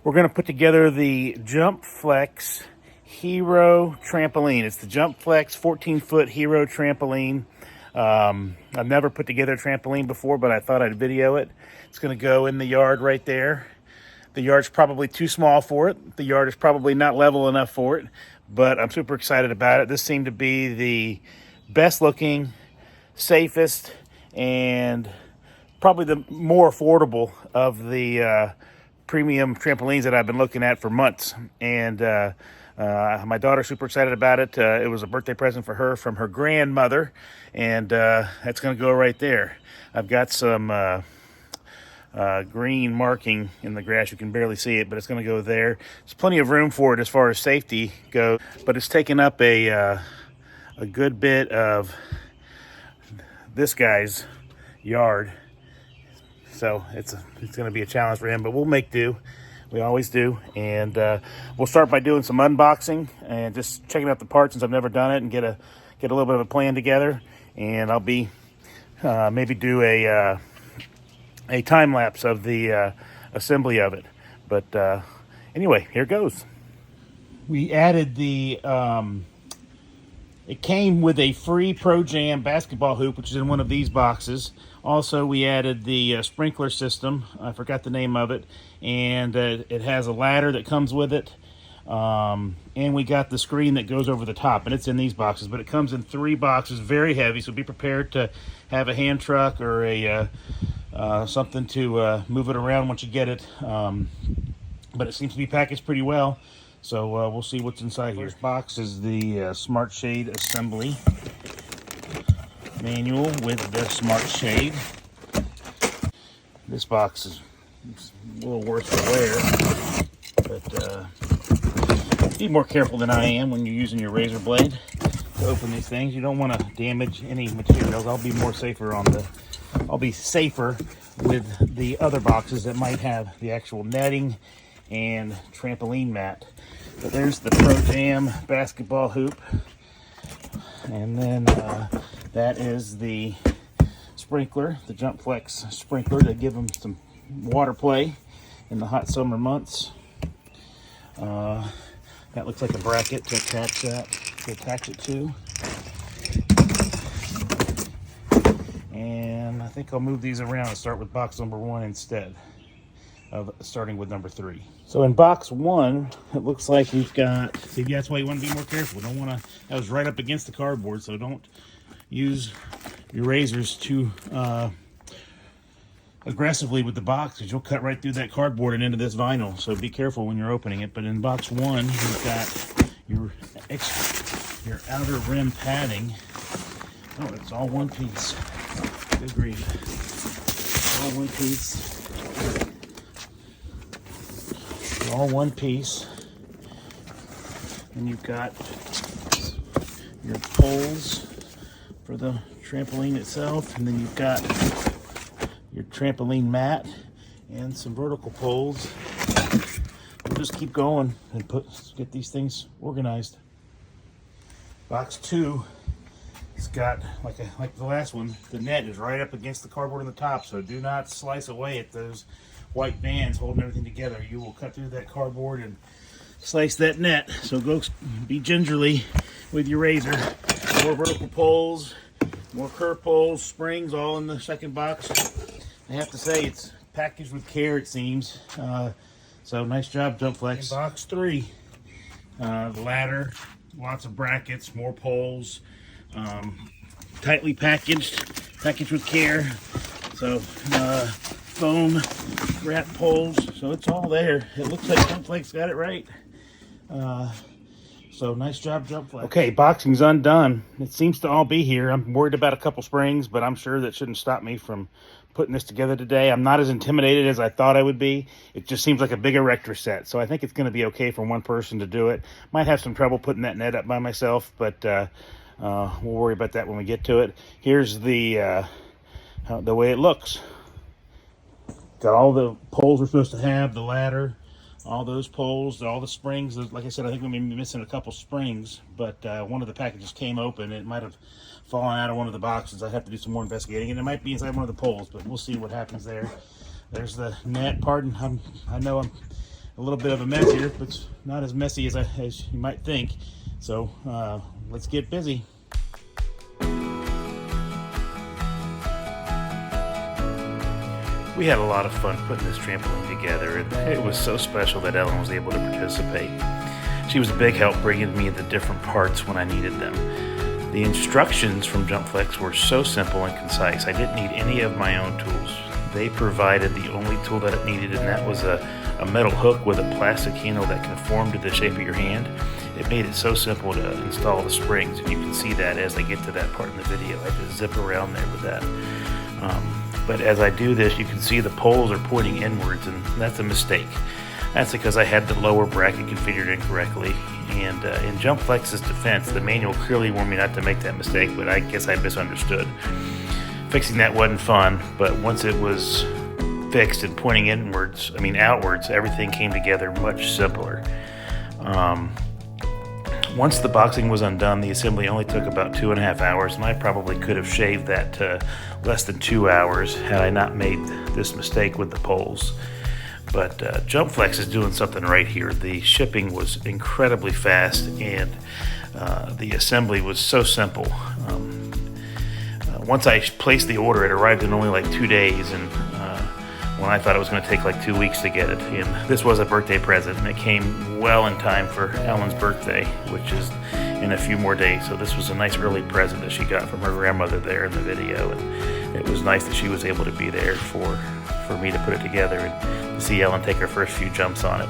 We're going to put together the JUMPFLEX Hero Trampoline. It's the JUMPFLEX 14-foot Hero Trampoline. I've never put together a trampoline before, but I thought I'd video it. It's going to go in the yard right there. The yard's probably too small for it. The yard is probably not level enough for it, but I'm super excited about it. This seemed to be the best looking, safest, and probably the more affordable of the premium trampolines that I've been looking at for months. And my daughter's super excited about it. It was a birthday present for her from her grandmother, and that's going to go right there. I've got some green marking in the grass. You can barely see it, but it's going to go there. There's plenty of room for it as far as safety goes, but it's taken up a good bit of this guy's yard. So it's going to be a challenge for him, but we'll make do. We always do. And we'll start by doing some unboxing and just checking out the parts since I've never done it, and get a little bit of a plan together. And I'll be maybe do a time lapse of the assembly of it. But anyway, here goes. We added the it came with a free Pro Jam basketball hoop, which is in one of these boxes. Also, we added the sprinkler system. I forgot the name of it. And it has a ladder that comes with it. And we got the screen that goes over the top. And it's in these boxes. But it comes in 3 boxes, very heavy. So be prepared to have a hand truck or a something to move it around once you get it. But it seems to be packaged pretty well. So we'll see what's inside here. First box is the Smart Shade assembly manual with the Smart Shade. This box is a little worse for wear, but be more careful than I am when you're using your razor blade to open these things. You don't want to damage any materials. I'll be safer with the other boxes that might have the actual netting and trampoline mat. But there's the Pro Jam basketball hoop, and then that is the sprinkler, the JUMPFLEX sprinkler, to give them some water play in the hot summer months. That looks like a bracket to attach it to. And I think I'll move these around and start with box number 1 instead of starting with number 3. So in box 1, it looks like we've got, see, that's why you want to be more careful. Don't want to, that was right up against the cardboard, so don't use your razors too aggressively with the box, because you'll cut right through that cardboard and into this vinyl. So be careful when you're opening it. But in box 1, you've got your outer rim padding. Oh, it's all one piece. Good grief. All one piece. All one piece. And you've got your poles for the trampoline itself, and then you've got your trampoline mat and some vertical poles. We'll just keep going and get these things organized. Box 2, it's got like the last one. The net is right up against the cardboard on the top, so do not slice away at those white bands holding everything together. You will cut through that cardboard and slice that net. So go be gingerly with your razor. More vertical poles, more curved poles, springs, all in the second box. I have to say, it's packaged with care, it seems. So nice job, JUMPFLEX. Box 3, the ladder, lots of brackets, more poles, tightly packaged with care. So foam wrap poles, so it's all there. It looks like JUMPFLEX got it right. So nice job, JUMPFLEX. Okay, boxing's undone. It seems to all be here. I'm worried about a couple springs, but I'm sure that shouldn't stop me from putting this together today. I'm not as intimidated as I thought I would be. It just seems like a big erector set, so I think it's going to be okay for one person to do it. Might have some trouble putting that net up by myself, but we'll worry about that when we get to it. Here's the way it looks. Got all the poles we're supposed to have, the ladder, all those poles, all the springs. Like I said, I think we may be missing a couple springs, but one of the packages came open. It might have fallen out of one of the boxes. I have to do some more investigating, and it might be inside one of the poles, but we'll see what happens there. There's the net. Pardon, I know I'm a little bit of a mess here, but it's not as messy as you might think. So let's get busy. We had a lot of fun putting this trampoline together, and it was so special that Ellen was able to participate. She was a big help bringing me the different parts when I needed them. The instructions from JUMPFLEX were so simple and concise. I didn't need any of my own tools. They provided the only tool that it needed, and that was a metal hook with a plastic handle that conformed to the shape of your hand. It made it so simple to install the springs, and you can see that as I get to that part in the video. I just zip around there with that. But as I do this, you can see the poles are pointing inwards, and that's a mistake. That's because I had the lower bracket configured incorrectly, and in JUMPFLEX's defense, the manual clearly warned me not to make that mistake, but I guess I misunderstood. Fixing that wasn't fun, but once it was fixed and pointing outwards, everything came together much simpler. Once the boxing was undone, the assembly only took about 2.5 hours, and I probably could have shaved that to less than 2 hours had I not made this mistake with the poles. But JUMPFLEX is doing something right here. The shipping was incredibly fast, and the assembly was so simple. Once I placed the order, it arrived in only like 2 days, and when I thought it was going to take like 2 weeks to get it. And this was a birthday present, and it came well in time for Ellen's birthday, which is in a few more days. So this was a nice early present that she got from her grandmother there in the video, and it was nice that she was able to be there for me to put it together and to see Ellen take her first few jumps on it.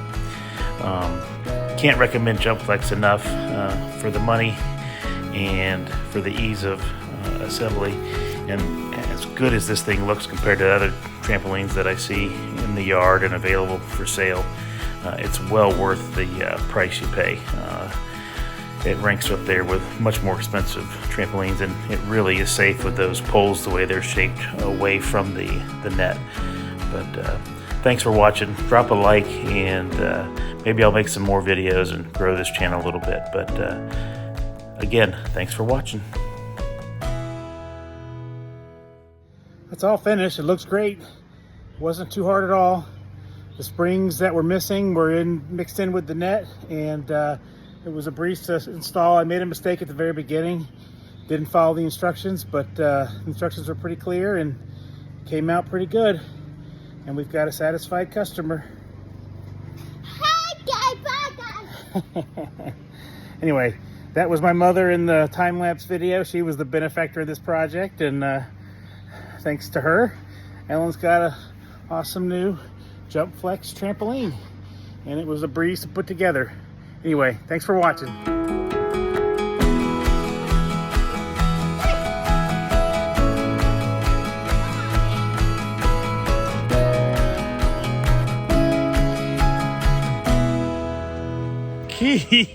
Can't recommend JUMPFLEX enough for the money and for the ease of assembly. And as good as this thing looks compared to other trampolines that I see in the yard and available for sale, it's well worth the price you pay. It ranks up there with much more expensive trampolines, and it really is safe with those poles the way they're shaped away from the net. But thanks for watching. Drop a like, and maybe I'll make some more videos and grow this channel a little bit. But again, thanks for watching. It's all finished. It looks great. Wasn't too hard at all. The springs that were missing were mixed in with the net, and it was a breeze to install. I made a mistake at the very beginning. Didn't follow the instructions, but the instructions were pretty clear and came out pretty good. And we've got a satisfied customer. Anyway, that was my mother in the time-lapse video. She was the benefactor of this project, and thanks to her, Ellen's got an awesome new JUMPFLEX trampoline, and it was a breeze to put together. Anyway, thanks for watching.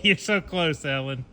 You're so close, Ellen.